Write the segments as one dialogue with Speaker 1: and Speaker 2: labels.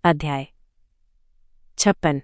Speaker 1: अध्याय 56।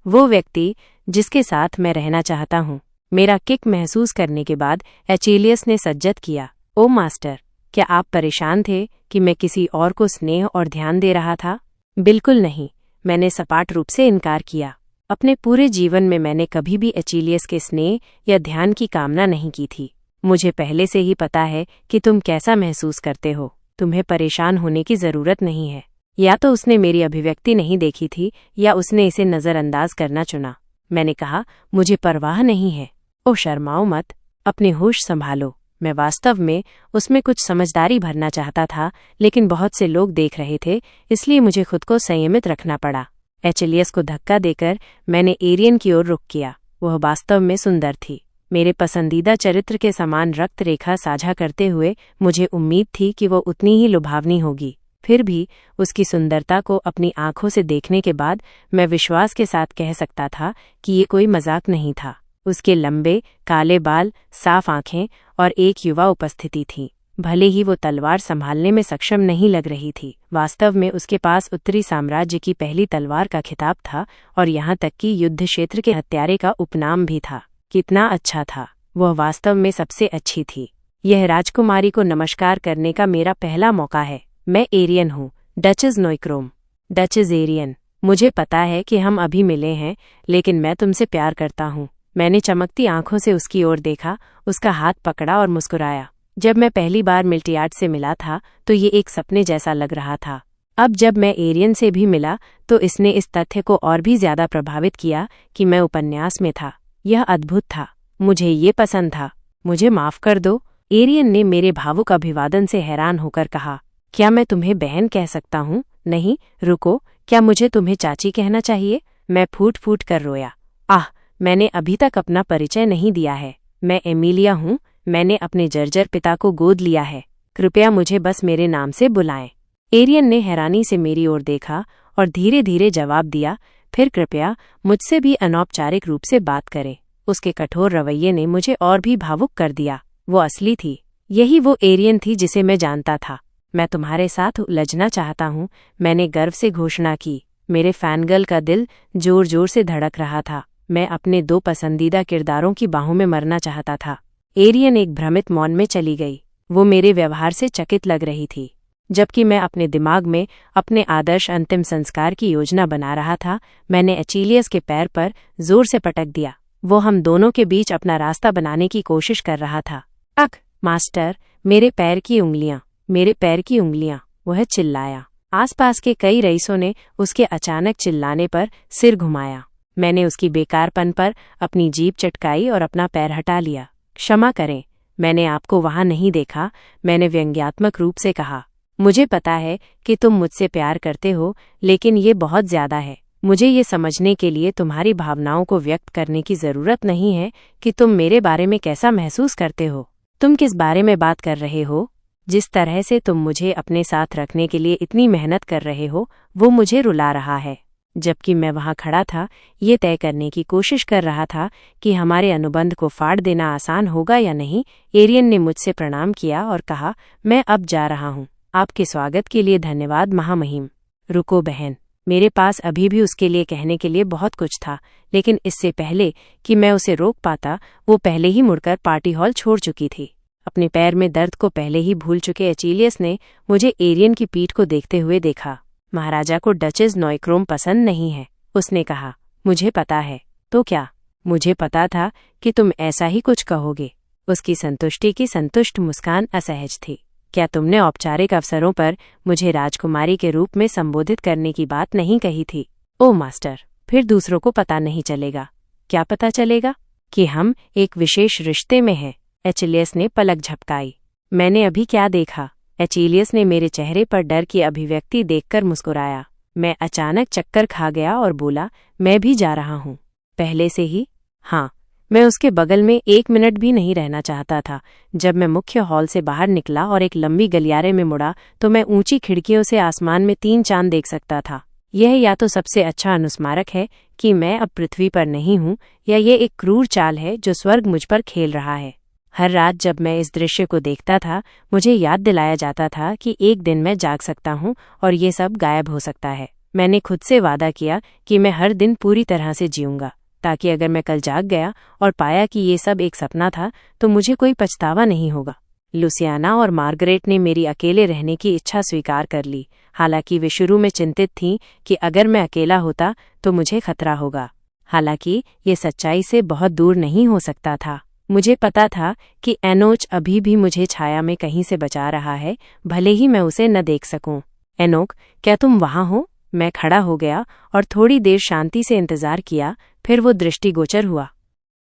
Speaker 1: वो व्यक्ति जिसके साथ मैं रहना चाहता हूँ। मेरा किक महसूस करने के बाद एचेलियस ने सज्जत किया। ओ मास्टर, क्या आप परेशान थे कि मैं किसी और को स्नेह और ध्यान दे रहा था? बिल्कुल नहीं, मैंने सपाट रूप से इनकार किया। अपने पूरे जीवन में मैंने कभी भी एचेलियस के स्नेह या ध्यान की कामना नहीं की थी। मुझे पहले से ही पता है कि तुम कैसा महसूस करते हो। तुम्हें परेशान होने की जरूरत नहीं है। या तो उसने मेरी अभिव्यक्ति नहीं देखी थी या उसने इसे नजरअंदाज करना चुना। मैंने कहा, मुझे परवाह नहीं है। ओ शर्माओ मत, अपने होश संभालो। मैं वास्तव में उसमें कुछ समझदारी भरना चाहता था, लेकिन बहुत से लोग देख रहे थे, इसलिए मुझे खुद को संयमित रखना पड़ा। एचेलियस को धक्का देकर मैंने एरियन की ओर रुख किया। वह वास्तव में सुंदर थी। मेरे पसंदीदा चरित्र के समान रक्त रेखा साझा करते हुए मुझे उम्मीद थी कि वह उतनी ही लुभावनी होगी। फिर भी उसकी सुंदरता को अपनी आंखों से देखने के बाद मैं विश्वास के साथ कह सकता था कि ये कोई मजाक नहीं था। उसके लंबे काले बाल, साफ आंखें और एक युवा उपस्थिति थी। भले ही वो तलवार संभालने में सक्षम नहीं लग रही थी, वास्तव में उसके पास उत्तरी साम्राज्य की पहली तलवार का खिताब था और यहाँ तक कि युद्ध क्षेत्र के हत्यारे का उपनाम भी था। कितना अच्छा था! वह वास्तव में सबसे अच्छी थी। यह राजकुमारी को नमस्कार करने का मेरा पहला मौका है। मैं एरियन हूँ, डचेस नोइक्रोम। डचेस एरियन, मुझे पता है कि हम अभी मिले हैं, लेकिन मैं तुमसे प्यार करता हूँ। मैंने चमकती आंखों से उसकी ओर देखा, उसका हाथ पकड़ा और मुस्कुराया। जब मैं पहली बार मिल्टियाड से मिला था तो ये एक सपने जैसा लग रहा था। अब जब मैं एरियन से भी मिला तो इसने इस तथ्य को और भी ज्यादा प्रभावित किया कि मैं उपन्यास में था। यह अद्भुत था। मुझे ये पसंद था। मुझे माफ कर दो, एरियन ने मेरे भावुक अभिवादन से हैरान होकर कहा। क्या मैं तुम्हें बहन कह सकता हूँ? नहीं, रुको, क्या मुझे तुम्हें चाची कहना चाहिए? मैं फूट फूट कर रोया। आह, मैंने अभी तक अपना परिचय नहीं दिया है। मैं एमिलिया हूँ। मैंने अपने जर्जर पिता को गोद लिया है। कृपया मुझे बस मेरे नाम से बुलाएं। एरियन ने हैरानी से मेरी ओर देखा और धीरे धीरे जवाब दिया, फिर कृपया मुझसे भी अनौपचारिक रूप से बात करें। उसके कठोर रवैये ने मुझे और भी भावुक कर दिया। वो असली थी। यही वो एरियन थी जिसे मैं जानता था। मैं तुम्हारे साथ उलझना चाहता हूँ, मैंने गर्व से घोषणा की। मेरे फैनगर्ल का दिल जोर जोर से धड़क रहा था। मैं अपने दो पसंदीदा किरदारों की बाहों में मरना चाहता था। एरियन एक भ्रमित मौन में चली गई। वो मेरे व्यवहार से चकित लग रही थी। जबकि मैं अपने दिमाग में अपने आदर्श अंतिम संस्कार की योजना बना रहा था, मैंने एचेलियस के पैर पर जोर से पटक दिया। वो हम दोनों के बीच अपना रास्ता बनाने की कोशिश कर रहा था। अक मास्टर, मेरे पैर की उंगलियां, मेरे पैर की उंगलियां, वह चिल्लाया। आसपास के कई रईसों ने उसके अचानक चिल्लाने पर सिर घुमाया। मैंने उसकी बेकारपन पर अपनी जीभ चटकाई और अपना पैर हटा लिया। क्षमा करें, मैंने आपको वहां नहीं देखा, मैंने व्यंग्यात्मक रूप से कहा। मुझे पता है कि तुम मुझसे प्यार करते हो, लेकिन ये बहुत ज्यादा है। मुझे ये समझने के लिए तुम्हारी भावनाओं को व्यक्त करने की जरूरत नहीं है कि तुम मेरे बारे में कैसा महसूस करते हो। तुम किस बारे में बात कर रहे हो? जिस तरह से तुम मुझे अपने साथ रखने के लिए इतनी मेहनत कर रहे हो, वो मुझे रुला रहा है। जबकि मैं वहां खड़ा था, ये तय करने की कोशिश कर रहा था कि हमारे अनुबंध को फाड़ देना आसान होगा या नहीं, एरियन ने मुझसे प्रणाम किया और कहा, मैं अब जा रहा हूँ। आपके स्वागत के लिए धन्यवाद महामहिम। रुको बहन, मेरे पास अभी भी उसके लिए कहने के लिए बहुत कुछ था, लेकिन इससे पहले कि मैं उसे रोक पाता, वो पहले ही मुड़कर पार्टी हॉल छोड़ चुकी थी। अपने पैर में दर्द को पहले ही भूल चुके एचेलियस ने मुझे एरियन की पीठ को देखते हुए देखा। महाराजा को डचेस नोइक्रोम पसंद नहीं है, उसने कहा। मुझे पता है। तो क्या? मुझे पता था कि तुम ऐसा ही कुछ कहोगे। उसकी संतुष्टि की संतुष्ट मुस्कान असहज थी। क्या तुमने औपचारिक अवसरों पर मुझे राजकुमारी के रूप में संबोधित करने की बात नहीं कही थी? ओ मास्टर, फिर दूसरों को पता नहीं चलेगा। क्या पता चलेगा? कि हम एक विशेष रिश्ते में हैं। एचेलियस ने पलक झपकाई। मैंने अभी क्या देखा? एचेलियस ने मेरे चेहरे पर डर की अभिव्यक्ति देखकर मुस्कुराया। मैं अचानक चक्कर खा गया और बोला, मैं भी जा रहा हूँ। पहले से ही? हाँ। मैं उसके बगल में 1 मिनट भी नहीं रहना चाहता था। जब मैं मुख्य हॉल से बाहर निकला और एक लंबी गलियारे में मुड़ा तो मैं ऊंची खिड़कियों से आसमान में 3 चांद देख सकता था। यह या तो सबसे अच्छा अनुस्मारक है कि मैं अब पृथ्वी पर नहीं हूँ, या ये एक क्रूर चाल है जो स्वर्ग मुझ पर खेल रहा है। हर रात जब मैं इस दृश्य को देखता था, मुझे याद दिलाया जाता था कि एक दिन मैं जाग सकता हूँ और ये सब गायब हो सकता है। मैंने खुद से वादा किया कि मैं हर दिन पूरी तरह से जीऊंगा, ताकि अगर मैं कल जाग गया और पाया कि ये सब एक सपना था तो मुझे कोई पछतावा नहीं होगा। लुसियाना और मार्गरेट ने मेरी अकेले रहने की इच्छा स्वीकार कर ली, हालांकि वे शुरू में चिंतित थीं कि अगर मैं अकेला होता तो मुझे खतरा होगा। हालांकि ये सच्चाई से बहुत दूर नहीं हो सकता था। मुझे पता था कि एनोच अभी भी मुझे छाया में कहीं से बचा रहा है, भले ही मैं उसे न देख सकूं। एनोक, क्या तुम वहां हो? मैं खड़ा हो गया और थोड़ी देर शांति से इंतजार किया, फिर वो दृष्टिगोचर हुआ।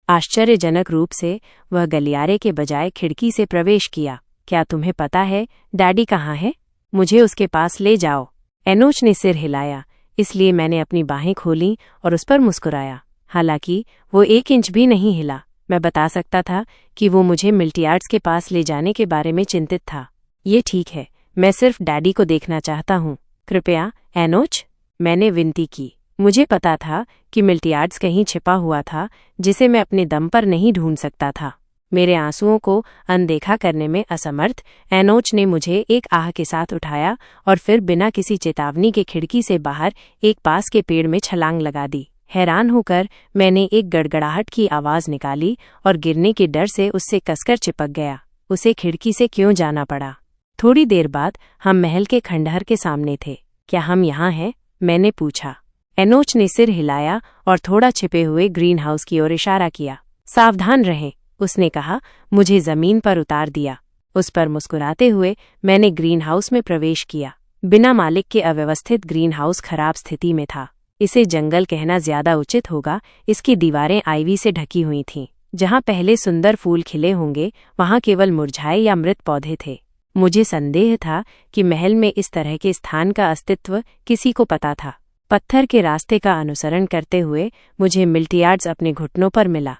Speaker 1: आश्चर्यजनक रूप से वह गलियारे के बजाय खिड़की से प्रवेश किया। क्या तुम्हें पता है डैडी कहाँ है? मुझे उसके पास ले जाओ। एनोच ने सिर हिलाया, इसलिए मैंने अपनी बाहें खोलीं और उस पर मुस्कुराया। हालांकि वो 1 इंच भी नहीं हिला। मैं बता सकता था कि वो मुझे मिल्टियार्ड्स के पास ले जाने के बारे में चिंतित था। ये ठीक है, मैं सिर्फ डैडी को देखना चाहता हूँ। कृपया एनोच, मैंने विनती की। मुझे पता था कि मिल्टियार्ड्स कहीं छिपा हुआ था जिसे मैं अपने दम पर नहीं ढूंढ सकता था। मेरे आंसुओं को अनदेखा करने में असमर्थ एनोच ने मुझे एक आह के साथ उठाया और फिर बिना किसी चेतावनी के खिड़की से बाहर एक पास के पेड़ में छलांग लगा दी। हैरान होकर मैंने एक गड़गड़ाहट की आवाज़ निकाली और गिरने के डर से उससे कसकर चिपक गया। उसे खिड़की से क्यों जाना पड़ा? थोड़ी देर बाद हम महल के खंडहर के सामने थे। क्या हम यहाँ हैं? मैंने पूछा। एनोच ने सिर हिलाया और थोड़ा छिपे हुए ग्रीन हाउस की ओर इशारा किया। सावधान रहें, उसने कहा। मुझे जमीन पर उतार दिया। उस पर मुस्कुराते हुए मैंने ग्रीन हाउस में प्रवेश किया। बिना मालिक के अव्यवस्थित ग्रीन हाउस खराब स्थिति में था। इसे जंगल कहना ज्यादा उचित होगा। इसकी दीवारें आइवी से ढकी हुई थीं। जहां पहले सुंदर फूल खिले होंगे वहां केवल मुरझाए या मृत पौधे थे। मुझे संदेह था कि महल में इस तरह के स्थान का अस्तित्व किसी को पता था। पत्थर के रास्ते का अनुसरण करते हुए मुझे मिल्टियार्ड्स अपने घुटनों पर मिला।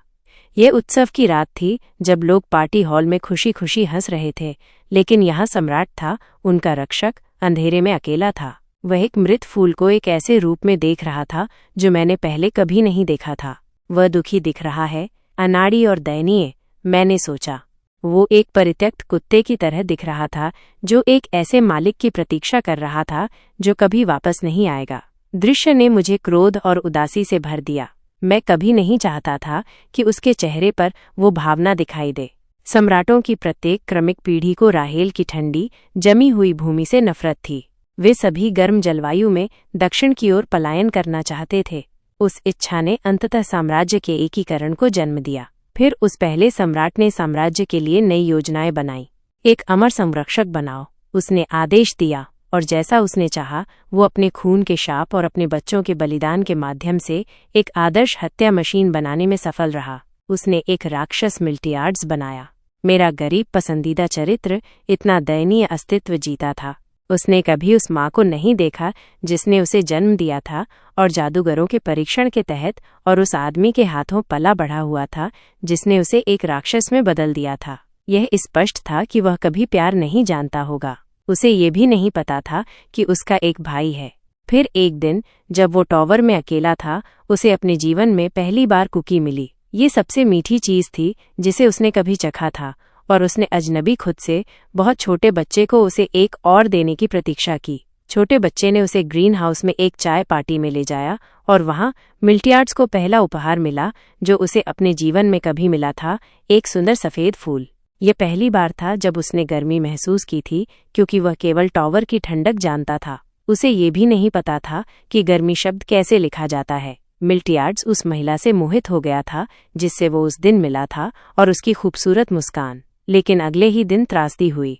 Speaker 1: ये उत्सव की रात थी जब लोग पार्टी हॉल में खुशी खुशी हंस रहे थे, लेकिन यहाँ सम्राट था, उनका रक्षक, अंधेरे में अकेला था। वह एक मृत फूल को एक ऐसे रूप में देख रहा था जो मैंने पहले कभी नहीं देखा था। वह दुखी दिख रहा है, अनाड़ी और दयनीय, मैंने सोचा। वो एक परित्यक्त कुत्ते की तरह दिख रहा था जो एक ऐसे मालिक की प्रतीक्षा कर रहा था जो कभी वापस नहीं आएगा। दृश्य ने मुझे क्रोध और उदासी से भर दिया। मैं कभी नहीं चाहता था कि उसके चेहरे पर वो भावना दिखाई दे। सम्राटों की प्रत्येक क्रमिक पीढ़ी को राहेल की ठंडी जमी हुई भूमि से नफरत थी। वे सभी गर्म जलवायु में दक्षिण की ओर पलायन करना चाहते थे। उस इच्छा ने अंततः साम्राज्य के एकीकरण को जन्म दिया। फिर उस पहले सम्राट ने साम्राज्य के लिए नई योजनाएं बनाई। एक अमर संरक्षक बनाओ, उसने आदेश दिया, और जैसा उसने चाहा वो अपने खून के शाप और अपने बच्चों के बलिदान के माध्यम से एक आदर्श हत्या मशीन बनाने में सफल रहा। उसने एक राक्षस मिल्टियार्ड्स बनाया। मेरा गरीब पसंदीदा चरित्र इतना दयनीय अस्तित्व जीता था। उसने कभी उस माँ को नहीं देखा जिसने उसे जन्म दिया था और जादूगरों के परीक्षण के तहत, और उस आदमी के हाथों पला बढ़ा हुआ था जिसने उसे एक राक्षस में बदल दिया था। यह स्पष्ट था कि वह कभी प्यार नहीं जानता होगा। उसे ये भी नहीं पता था कि उसका एक भाई है। फिर एक दिन जब वो टॉवर में अकेला था, उसे अपने जीवन में पहली बार कुकी मिली। ये सबसे मीठी चीज थी जिसे उसने कभी चखा था, और उसने अजनबी खुद से बहुत छोटे बच्चे को उसे एक और देने की प्रतीक्षा की। छोटे बच्चे ने उसे ग्रीन हाउस में एक चाय पार्टी में ले जाया, और वहां मिल्टियार्ड्स को पहला उपहार मिला जो उसे अपने जीवन में कभी मिला था, एक सुंदर सफेद फूल। ये पहली बार था जब उसने गर्मी महसूस की थी, क्योंकि वह केवल टॉवर की ठंडक जानता था। उसे ये भी नहीं पता था कि गर्मी शब्द कैसे लिखा जाता है। मिल्टियार्ड्स उस महिला से मोहित हो गया था जिससे वो उस दिन मिला था, और उसकी खूबसूरत मुस्कान। लेकिन अगले ही दिन त्रासदी हुई।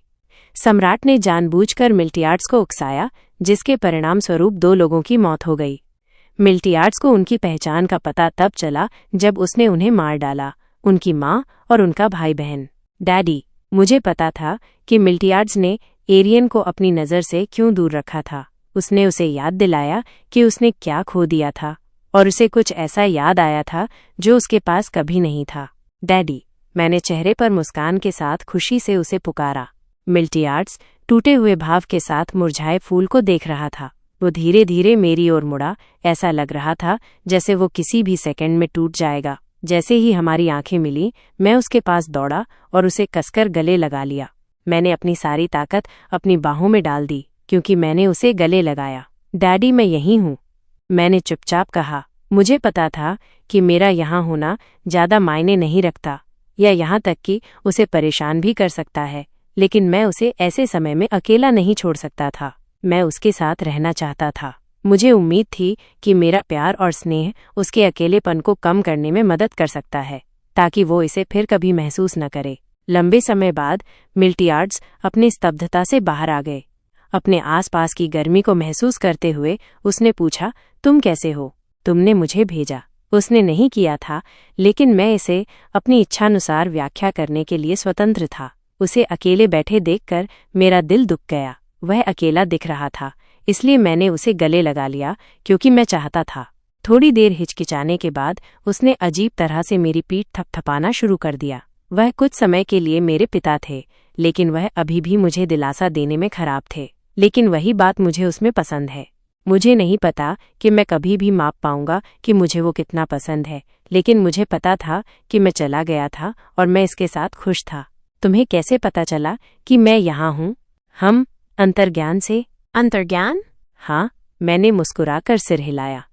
Speaker 1: सम्राट ने जानबूझकर मिल्टियार्ड्स को उकसाया, जिसके परिणाम स्वरूप 2 लोगों की मौत हो गई। मिल्टियार्ड्स को उनकी पहचान का पता तब चला जब उसने उन्हें मार डाला, उनकी माँ और उनका भाई बहन। डैडी, मुझे पता था कि मिल्टियार्ड्स ने एरियन को अपनी नज़र से क्यों दूर रखा था। उसने उसे याद दिलाया कि उसने क्या खो दिया था, और उसे कुछ ऐसा याद आया था जो उसके पास कभी नहीं था। डैडी, मैंने चेहरे पर मुस्कान के साथ खुशी से उसे पुकारा। मिल्टियार्ड्स टूटे हुए भाव के साथ मुरझाए फूल को देख रहा था। वो धीरे धीरे मेरी ओर मुड़ा। ऐसा लग रहा था जैसे वो किसी भी सेकंड में टूट जाएगा। जैसे ही हमारी आंखें मिली, मैं उसके पास दौड़ा और उसे कसकर गले लगा लिया। मैंने अपनी सारी ताकत अपनी बाहों में डाल दी, क्योंकि मैंने उसे गले लगाया। डैडी मैं यहीं हूँ, मैंने चुपचाप कहा। मुझे पता था कि मेरा यहाँ होना ज़्यादा मायने नहीं रखता या यहाँ तक कि उसे परेशान भी कर सकता है, लेकिन मैं उसे ऐसे समय में अकेला नहीं छोड़ सकता था। मैं उसके साथ रहना चाहता था। मुझे उम्मीद थी कि मेरा प्यार और स्नेह उसके अकेलेपन को कम करने में मदद कर सकता है, ताकि वो इसे फिर कभी महसूस न करे। लंबे समय बाद मिल्टियार्ड्स अपनी स्तब्धता से बाहर आ गए। अपने आसपास की गर्मी को महसूस करते हुए उसने पूछा, तुम कैसे हो? तुमने मुझे भेजा। उसने नहीं किया था, लेकिन मैं इसे अपनी इच्छानुसार व्याख्या करने के लिए स्वतंत्र था। उसे अकेले बैठे देखकर मेरा दिल दुख गया। वह अकेला दिख रहा था, इसलिए मैंने उसे गले लगा लिया क्योंकि मैं चाहता था। थोड़ी देर हिचकिचाने के बाद उसने अजीब तरह से मेरी पीठ थपथपाना शुरू कर दिया। वह कुछ समय के लिए मेरे पिता थे, लेकिन वह अभी भी मुझे दिलासा देने में खराब थे। लेकिन वही बात मुझे उसमें पसंद है। मुझे नहीं पता कि मैं कभी भी माप पाऊंगा कि मुझे वो कितना पसंद है, लेकिन मुझे पता था कि मैं चला गया था और मैं इसके साथ खुश था। तुम्हें कैसे पता चला कि मैं यहाँ हूँ? हम अंतर्ज्ञान से। अंतर्ज्ञान? हाँ, मैंने मुस्कुराकर सिर हिलाया।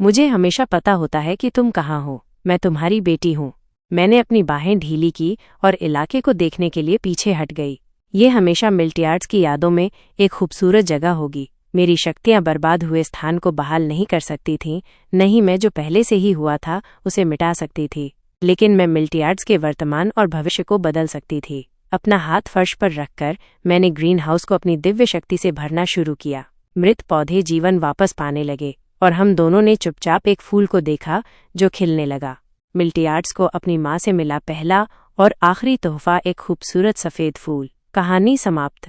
Speaker 1: मुझे हमेशा पता होता है कि तुम कहाँ हो। मैं तुम्हारी बेटी हूँ। मैंने अपनी बाहें ढीली की और इलाके को देखने के लिए पीछे हट गई। ये हमेशा मिल्टियार्ड्स की यादों में एक खूबसूरत जगह होगी। मेरी शक्तियां बर्बाद हुए स्थान को बहाल नहीं कर सकती थीं, नहीं मैं जो पहले से ही हुआ था उसे मिटा सकती थी, लेकिन मैं मिल्टियार्ड्स के वर्तमान और भविष्य को बदल सकती थी। अपना हाथ फर्श पर रखकर मैंने ग्रीन हाउस को अपनी दिव्य शक्ति से भरना शुरू किया। मृत पौधे जीवन वापस पाने लगे और हम दोनों ने चुपचाप एक फूल को देखा जो खिलने लगा। मिल्टियार्ड्स को अपनी माँ से मिला पहला और आखिरी तोहफा एक खूबसूरत सफ़ेद फूल। कहानी समाप्त।